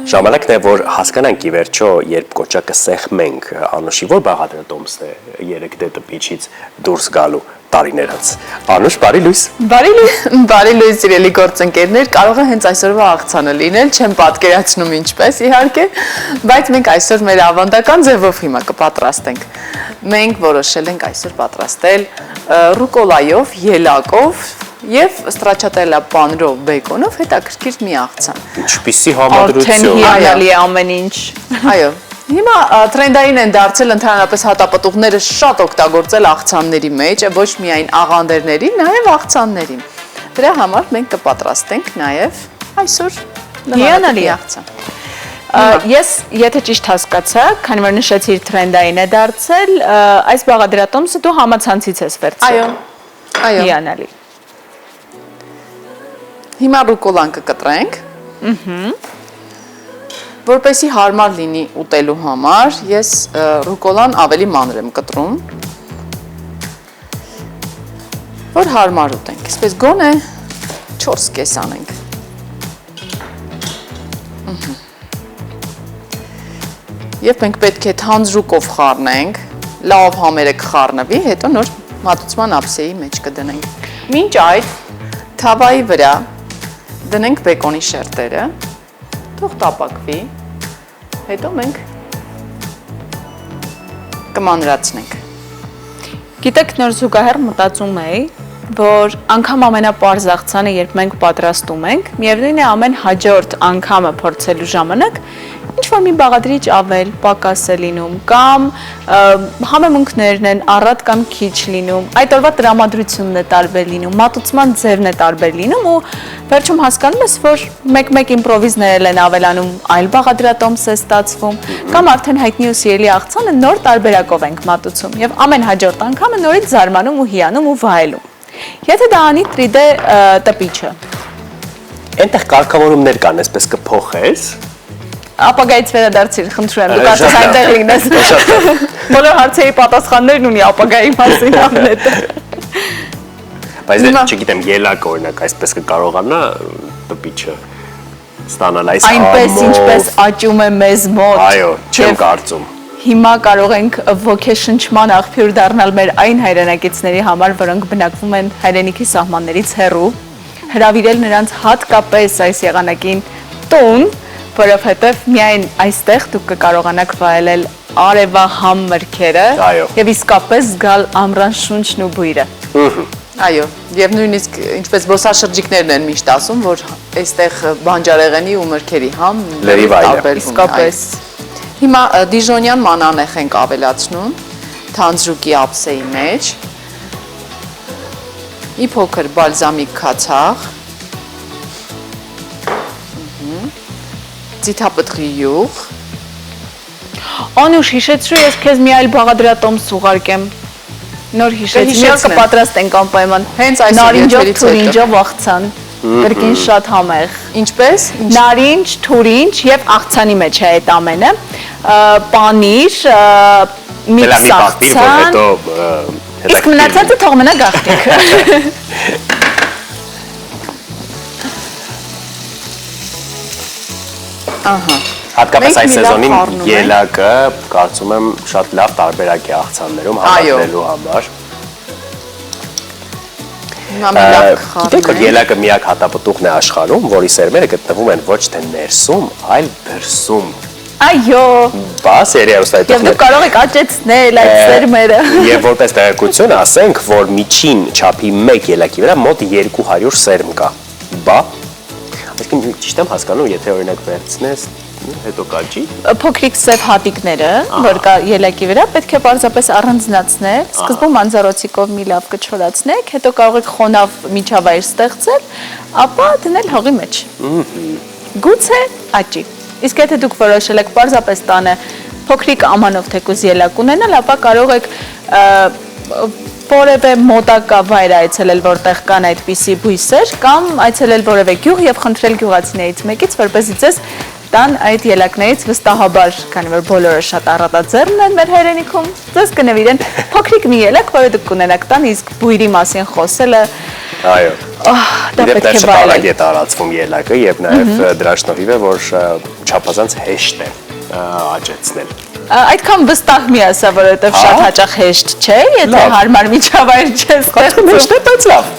Ժամանակն է, որ հասկանանք ի վերջո, երբ կոճակը սեղմենք, Անուշի որ բաղադրատոմսն է 3D տպիչից դուրս գալու տարիներ անց։ Անուշ, բարի լույս։ Բարի լույս, սիրելի գործընկերներ, կարող է հենց այսօրվա աղցանը լինել, չեմ պատկերացնում ինչպես իհարկե, բայց մենք այսօր մեր ավանդական ձևով հիմա կպատրաստենք։ Մենք որոշել ենք այսօր պատրաստել ռուկոլայով, ելակով և ստրաչատելա պանրով, բեկոնով հետաքրքիր մի աղցան։ Ինչպիսի համադրություն։ Արդեն հիանալի է ամեն ինչ։ Այո, հիմա թրենդային են դարձել ընդհանրապես հատապտուղները շատ օգտագործել աղցանների մեջ, ոչ միայն աղանդերների, նաև աղցաններին։ Դրա համար մենք կպատրաստենք նաև այսօր հիանալի աղցան։ Ես եթե ճիշտ հասկացա, քանի որ նշեցիր թրենդային է դարձել, այս բաղադրատոմսը դու համացանցից ես վերցրել։ Այո։ Հիանալի։ Հիմա ռուկոլան կկտրենք, որպեսզի հարմար լինի ուտելու համար, ես ռուկոլան ավելի մանր եմ կտրում, որ հարմար ուտենք, այսպես գոնե 4 կես անենք։ Եվ մենք պետք է թանձրուկով խառնենք, լավ համերը կխառնվի, հետո նոր մատուցման ափսեի մեջ կդնենք։ Մինչ այդ թավայի վրա դնենք բեկոնի շերտերը, թող տապակվի, հետո մենք կմանրացնենք։ Գիտեք, նոր զուգահեռ մտածում էի, որ անգամ ամենապարզ աղցանը, երբ մենք պատրաստում ենք, միևնույն է ամեն հաջորդ անգամը փորձելու ժամանակ ինչ-որ մի բաղադրիչ ավել, պակաս է լինում, կամ համեմունքներն են առատ կամ քիչ լինում, այդ օրվա տրամադրությունն է տարբեր լինում, մատուցման ձևն է տարբեր լինում ու վերջում հասկանում ես, որ մեկ-մեկ իմպրովիզներ են ավելանում, այլ բաղադրատոմս է ստացվում, կամ արդեն հայտնի ու սիրելի աղցանը նոր տարբերակով ենք մատուցում եւ ամեն հաջորդ անգամը նորից զարմանում ու հիանում ու վայելում։ Եթե դա անի 3D տպիչը։ Այնտեղ կարգավորումներ կան, այսպես կփոխես։ Ապագայից վերադարձիր, խնդրում եմ, դու կարծես այնտեղ լինես։ Բոլոր հարցերի պատասխաններն ունի ապագայի մասին ամնետը։ Բայց չգիտեմ, ելակը օրինակ այսպես կկարողանա տպիչը ստանալ այս համով։ Այնպես ինչպես աճում է մեզ մոտ։ Այո, չեմ կարծում։ Հիմա կարող ենք ոգեշնչման աղբյուր դառնալ մեր այն հայրենակիցների համար, որոնք բնակվում են հայրենիքի սահմաններից հեռու, հրավիրել նրանց հատկապես այս եղանակին տուն, որովհետև միայն այստեղ դուք կկարողանաք վայելել արևահամ մրգերը եւ իսկապես զգալ ամռան շունչն ու բույրը։ Այո, եւ նույնիսկ ինչպես զբոսաշրջիկներն են միշտ ասում, որ այստեղ բանջարեղենի ու մրգերի համ տարբեր իսկապես։ Հիմա դիժոնյան մանանեխ ենք ավելացնում թանձրուկի ափսեի մեջ, մի փոքր բալզամիկ քացախ, ձիթապտղի յուղ։ Անուշ, հիշեցրու ես քեզ մի այլ բաղադրատոմս ուղարկեմ։ Նոր հիշեցի, մի օր կպատրաստենք անպայման։ Հենց այս նարինջով, թուրինջով աղցան, կրկին շատ համեղ։ Ինչպես։ Նարինջ, թուրինջ եւ աղցանի մեջ է այդ ամենը։ Պանիր, միքս աղցան։ Իսկ մնացածը թող մնա գաղտնիք։ Հատկապես այս սեզոնին ելակը կարծում եմ շատ լավ տարբերակ է աղցաններում համադրելու համար։ Գիտեք, որ ելակը միակ հատապտուղն է աշխարհում, որի սերմերը գտնվում են ոչ թե ներսում, այլ դրսում։ Այո։ Բա սերիոս այդ։ Եվ դու կարող եք աճեցնել այդ սերմերը։ Եվ որպես տեղեկություն ասենք, որ միջին չափի 1 ելակի վրա մոտ 200 սերմ կա։ Բա այսինքն ճիշտ եմ հասկանում, եթե օրինակ վերցնես, հետո կաճի։ Փոքրիկ սև հատիկները, որ կա ելակի վրա, պետք է պարզապես առանձնացնել, սկզբում անձառոցիկով մի լավ կչորացնեք, հետո կարող եք խոնավ միջավայր ստեղծել, ապա դնել հողի մեջ։ Գուցե աճի։ Իսկ եթե դուք որոշել եք պարզապես տանը փոքրիկ ամանով թեկուզ ելակ ունենալ, ապա կարող եք որևէ մոտակա վայր այցելել, որտեղ կան այդպիսի բույսեր, կամ այցելել որևէ գյուղ եւ խնդրել գյուղացիներից մեկից, որպեսզի ձեզ տան այդ ելակներից վստահաբար, քանի որ բոլորը շատ առատաձեռն են մեր հայրենիքում, ձեզ կնվիրեն փոքրիկ մի ելակ, որը դուք կունենաք տան, իսկ բույրի մասին խոսելը Այո։ դա պետք է վայելել։ Դա տարածվում ելակը եւ նաեւ դրա շնորհիվ է, որ չափազանց հեշտ է աճեցնել։ Այդքան վստահ մի ասա, որովհետև շատ հաճախ հեշտ չէ, եթե հարմար միջավայր չես ստեղծում։ Հեշտ է, բայց լավ։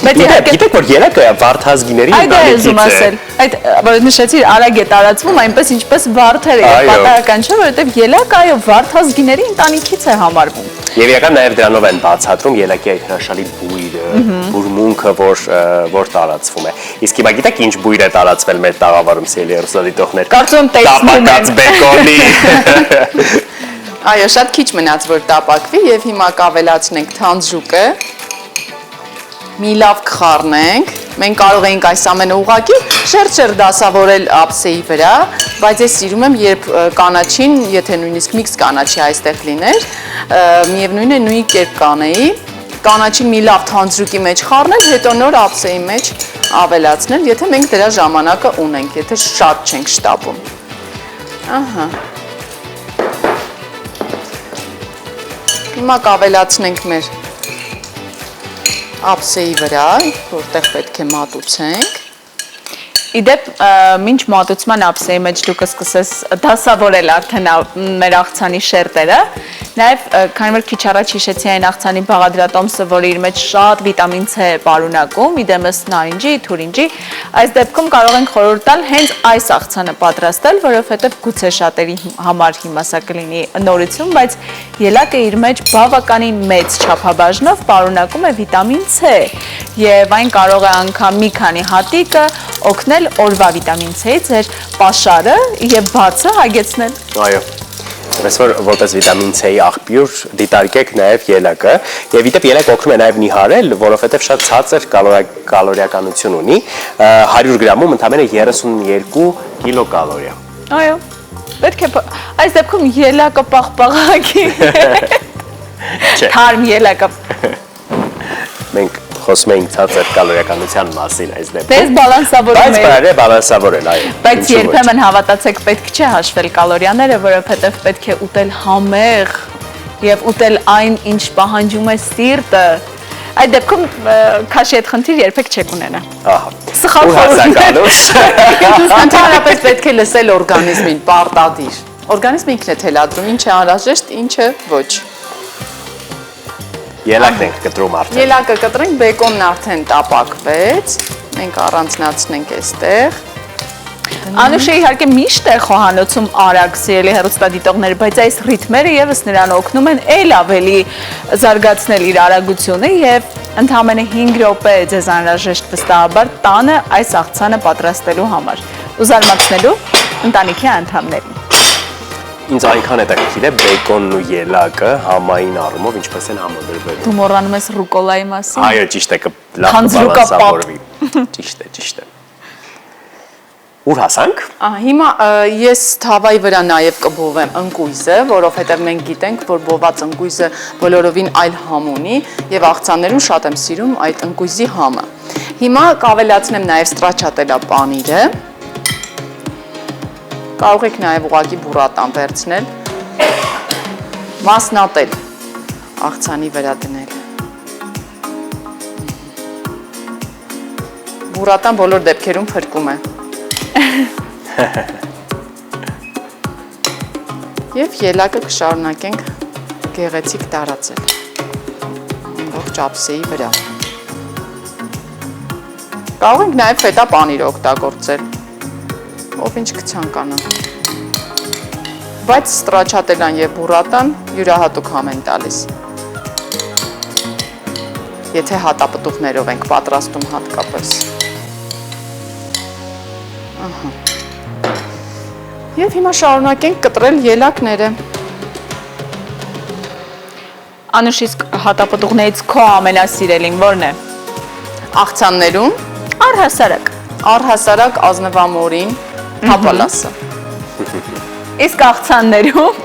Բայց իհարկե գիտեք, որ ելակը վարդազգիների ընտանիքից է։ Այդ որ նշեցի արագ է տարածվում, այնպես ինչպես վարդերը, պատահական չէ, որովհետև ելակը այո վարդազգիների ընտանիքից է համարվում։ Եվ իրական նաև դրանով են բացատրում ելակի այդ հրաշալի բույրը, բուրմունքը, որ տարածվում է։ Իսկ հիմա գիտեք ինչ բույր է տարածվել մեր տաղավարում, սիրելի հեռուստադիտողներ։ Կարծում տեսնում եմ բեկոնի։ Այո, շատ քիչ մնաց որ տապակվի եւ հիմա կավելացնենք թանձրուկը։ Մի լավ կխառնենք։ Մենք կարող ենք այս ամենը ուղղակի շերտ դասավորել ափսեի վրա, բայց ես սիրում եմ, երբ կանաչին, եթե նույնիսկ միքս կանաչի այստեղ լիներ, միևնույն է նույն կերպ կանեի, կանաչին մի լավ թանձրուկի մեջ խառնել, հետո նոր ափսեի մեջ ավելացնել, եթե մենք դրա ժամանակը ունենք, եթե շատ չենք շտապում։ Ահա։ Հիմա կավելացնենք մեր ափսեի վրա, որտեղ պետք է մատուցենք։ Իդեպ, մինչ մատուցման ափսեի մեջ դուք սկսես դասավորել արդեն մեր աղցանի շերտերը, նաև քանի որ քիչ առաջ հիշեցի այն աղցանի բաղադրատոմսը, որը իր մեջ շատ վիտամին C է պարունակում, իդեմս նարինջի, թուրինջի, այս դեպքում կարող ենք խորհուրդ տալ հենց այս աղցանը պատրաստել, որովհետև գուցե շատերի համար հիմա սա կլինի նորություն, բայց ելակը իր մեջ բավականին մեծ չափաբաժնով պարունակում է վիտամին C, եւ այն կարող է անգամ մի քանի հատիկը օգնել օրվա վիտամին C-ի ձեր պաշարը եւ բացը հագեցնել։ Այո։ Այսօր որպես վիտամին C-ի աղբյուր դիտարկեք նաև ելակը, եւ իդեպ ելակը օգնում է նաև նիհարել, որովհետեւ շատ ցածր կալորիականություն ունի, 100 գրամում ընդամենը 32 կիլոկալորիա։ Այո։ Պետք է այս դեպքում ելակը պաղպաղակի։ Թարմ ելակը։ Մենք խոսում ենք ցածր կալորիականության մասին այս դեպքում։ Դες բալանսավորում Բայց բարի է բալանսավորել, այո։ Բայց երբեմն հավատացեք պետք չէ հաշվել կալորիաները, որովհետև պետք է ուտել համեղ եւ ուտել այն, ինչ պահանջում է սիրտը։ Այդ դեպքում քաշի այդ խնդիր երբեք չեք ունենա։ Ահա։ Սխալ խորհուրդ։ Ընդհանրապես պետք է լսել օրգանիզմին, պարտադիր։ Օրգանիզմը ինքն է թելադրում, ինչ է անհրաժեշտ, ինչը ոչ։ Ելակն ենք կտրում արդեն։ Ելակը կտրենք, բեկոնն արդեն տապակվեց, մենք առանձնացնենք այստեղ։ Անուշը իհարկե միշտ է խոհանոցում արագ սիրելի հեռուստադիտողներ, բայց այս ռիթմերը եւս նրան օգնում են ել ավելի զարգացնել իր արագությունը եւ ընդամենը 5 րոպե է ձեզ անհրաժեշտ վստահաբար տանը այս աղցանը պատրաստելու համար ու զարմացնելու ընտանիքի անդամներին։ Ինձ այնքան հետաքրքիր է բեկոնն ու ելակը համային առումով ինչպես են համադրվել։ Դու մոռանում ես ռուկոլայի մասին։ Այո, ճիշտ է, լավ կբալանսավորվի։ Ճիշտ է։ Ուր հասանք։ Հիմա ես թավայի վրա նաև կբովեմ ընկույզը, որովհետև մենք գիտենք, որ բոված ընկույզը բոլորովին այլ համ ունի եւ աղցաններում շատ եմ սիրում այդ ընկույզի համը։ Հիմա կավելացնեմ նաև ստրաչատելա պանիրը։ Կարող եք նաև ուղղակի բուրատան վերցնել, մասնատել, աղցանի վրա դնել։ Բուրատան բոլոր դեպքերում փրկում է։ Եվ ելակը կշարունակենք գեղեցիկ տարածել ամբողջ ափսեի վրա։ Կարող ենք նաև ֆետա պանիր օգտագործել, ով ինչ կցանկանա։ Բայց ստրաչատելան եւ բուրատան յուրահատուկ համ են տալիս։ Եթե հատապտուղներով ենք պատրաստում հատկապես։ Եվ հիմա շարունակենք կտրել ելակները։ Անուշ, իսկ հատապտուղներից քո ամենասիրելին ո՞րն է։ Աղցաններում Առհասարակ։ առհասարակ ազնվամորին հապալասը։ Իսկ աղցաններում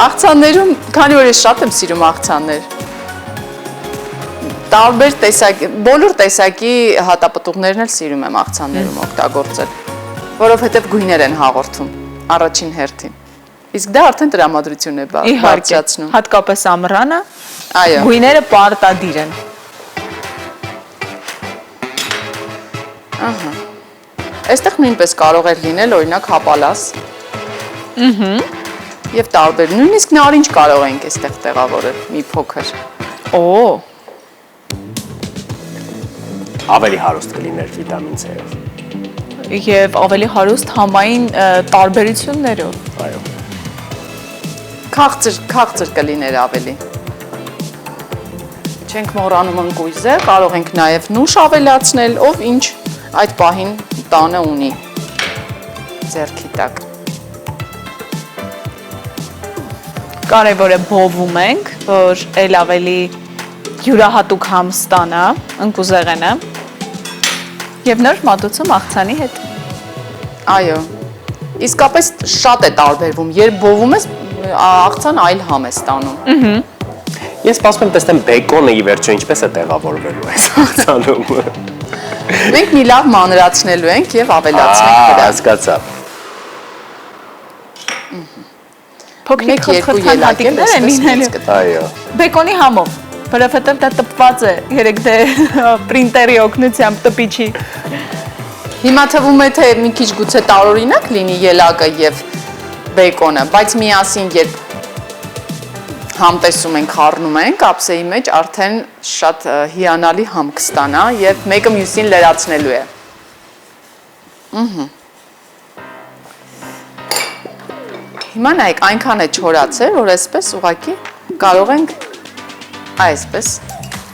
Աղցաններում, քանի որ ես շատ եմ սիրում աղցաններ, տարբեր տեսակի, բոլոր տեսակի հատապտուղներն էլ սիրում եմ աղցաններում օգտագործել, որովհետև գույներ են հաղորդում առաջին հերթին։ Իսկ դա արդեն տրամադրություն է բարձրացնում։ Հատկապես ամռանը Այո։ գույները պարտադիր են։ Ահա։ Այստեղ նույնպես կարող է լինել օրինակ հապալաս։ Եվ տարբեր, նույնիսկ նարինջ կարող ենք այստեղ տեղավորել մի փոքր։ Օ, Ավելի հարուստ կլիներ վիտամին C-ով։ եւ ավելի հարուստ համային տարբերություններով։ Այո։ Քաղցր կլիներ ավելի։ Չենք մոռանում ընկույզը, կարող ենք նաև նուշ ավելացնել, ով ինչ այդ պահին տանը ունի ձեռքի տակ։ Կարևոր է բովում ենք, որ ել ավելի յուրահատուկ համ ստանա ընկուզեղենը եւ նոր մատուցում աղցանի հետ։ Այո։ Իսկապես շատ է տարբերվում, երբ բովում ես, աղցան այլ համ է ստանում։ Ես սպասում եմ տեսնեմ բեկոնը ի վերջո ինչպես է տեղավորվելու այս աղցանում։ Մենք մի լավ մանրացնելու ենք եւ ավելացնենք դրա։ Հասկացա։ Փոքրիկ Մեկ-երկու խրթխրթան ելակ էլ հատիկներ են լինելու։ Այո։ Բեկոնի համով, որովհետև դա տպված է, երեք դե պրինտերի օգնությամբ տպիչի։ Հիմա թվում է թե մի քիչ գուցե տարօրինակ լինի ելակը եւ բեկոնը, բայց միասին երբ համտեսում ենք, խառնում ենք, ափսեի մեջ արդեն շատ հիանալի համ կստանա եւ մեկը մյուսին լրացնելու է։ Հիմա նայեք, այնքան է չորացել, որ այսպես ուղակի կարող ենք այսպես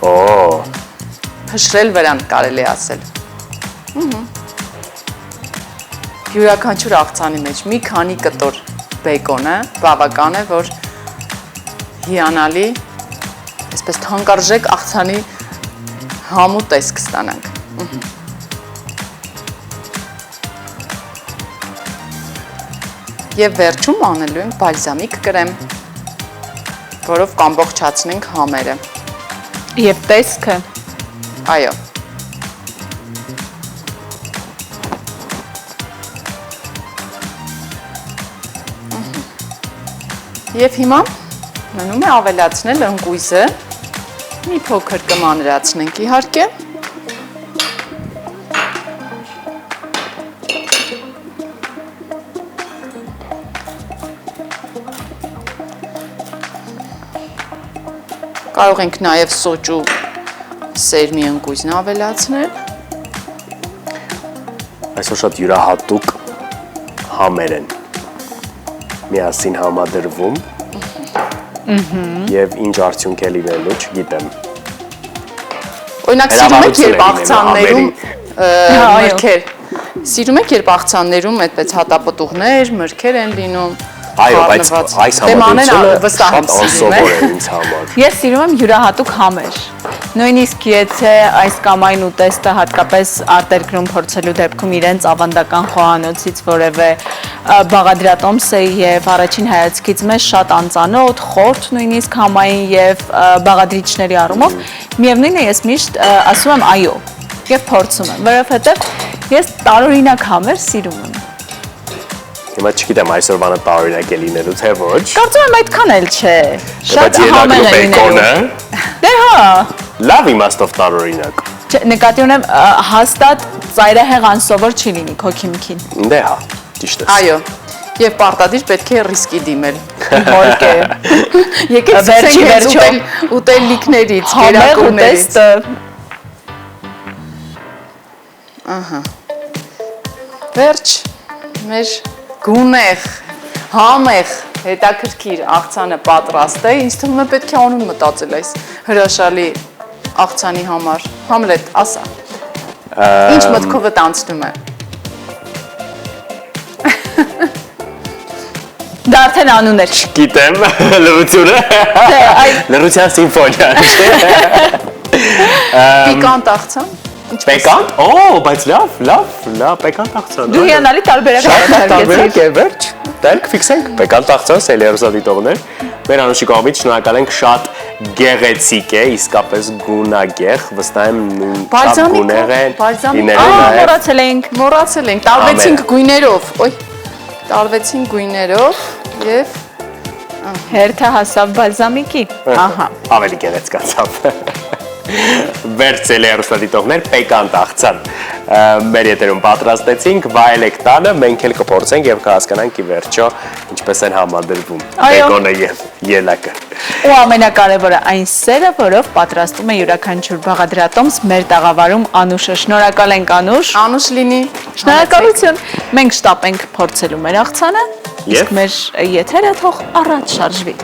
Օ, փշրել վրան կարելի ասել։ Յուրաքանչյուր աղցանի մեջ մի քանի կտոր բեկոնը բավական է, որ հիանալի, այսպես թանկարժեք աղցանի համու տեսք ստանանք։ Եվ վերջում անելու ենք բալզամիկ կրեմ, որով կամբողջացնենք համերը։ Եվ տեսքը։ Այո։ Եվ հիմա մնում է ավելացնել ընկույզը, մի փոքր կմանրացնենք իհարկե։ Կարող ենք նաև սոճու սերմի ընկույզն ավելացնել։ այսօր շատ յուրահատուկ համեր են միասին համադրվում եւ ինչ արդյունք է լինելու, չգիտեմ։ Օրինակ սիրում եք երբ աղցաններում Այո։ մրգեր։ Սիրում եք երբ աղցաններում այդպես հատապտուղներ, մրգեր են լինում։ Այո, բայց խառնված։ այս Դե մանեն համադրությունը վստահ եմ շատ սիրում անսովոր է։ է ինձ համար։ Ես սիրում եմ յուրահատուկ համեր։ Նույնիսկ եթե այս կամ այն ուտեստը հատկապես արտերկրում փորձելու դեպքում իրենց ավանդական խոհանոցից որևէ բաղադրատոմս է եւ առաջին հայացքից մեզ շատ անծանոթ, խորթ նույնիսկ համային եւ բաղադրիչների առումով, միևնույնն է ես միշտ ասում եմ այո եւ փորձում եմ, որովհետեւ ես տարօրինակ համեր սիրում եմ։ Հիմա չգիտեմ այսօրվանը տարօրինակ է լինելու թե ոչ։ Կարծում եմ այդքան էլ չէ։ Շատ Բայց համեր ելակը է բեկոնը լինելու։ Դե հա, լավ իմաստով տարօրինակ։ նկատի ունեմ հաստատ ծայրահեղ անսովոր չի լինի քո քիմքին։ Դե հա, ճիշտ է։ Այո։ Եվ պարտադիր պետք է ռիսկի դիմել։ Իհարկե։ Եկեք Վերջի սկսենք վերջո ուտելիքներից, Համեղ կերակուրներից։ ուտեստը Վերջ մեր գունեղ, համեղ, հետաքրքիր աղցանը պատրաստ է։ Ինձ թվում է պետք է անուն մտածել այս հրաշալի աղցանի համար։ Համլետ, ասա։ Ինչ մտքովդ անցնում է։ դա արդեն անուն էր։ Գիտեմ լրությունը։ Դե այ Լրության սիմֆոնիան։ Պիկանտ աղցան։ Պեկանտ։ Օ, բայց լավ, պեկանտ աղցան։ դու հիանալի տարբերակ Տարբերակ արտադրեցիր։ է վերջ։ Դեռ կֆիքսենք պեկանտ աղցան, սելերոզա դիտողներ։ Մեր Անուշի կողմից շնորհակալ ենք, շատ գեղեցիկ է, իսկապես գունագեղ, վստահ եմ նույն շատ գուներ են։ Մոռացել ենք։ Մոռացել ենք, տարվեցինք գույներով, ոյ, տարվեցինք գույներով եւ Հերթը հասավ բալզամիկի։ Ահա։ Ավելի գեղեցկացավ։ Վերցել է հեռուստադիտողներ Պեկանտ աղցան մեր եթերում պատրաստեցինք, վայելեք տանը, մենք էլ կփորձենք եւ կհասկանանք ի վերջո ինչպես են համադրվում բեկոնը եւ ելակը։ Ու ամենակարևորը այն սերը, որով պատրաստում է յուրաքանչյուր բաղադրատոմս մեր տաղավարում Անուշը։ Շնորհակալ ենք Անուշ։ Անուշ լինի։ Շնորհակալություն։ Մենք շտապ ենք փորձելու մեր աղցանը, իսկ մեր եթերը թող առաջ շարժվի։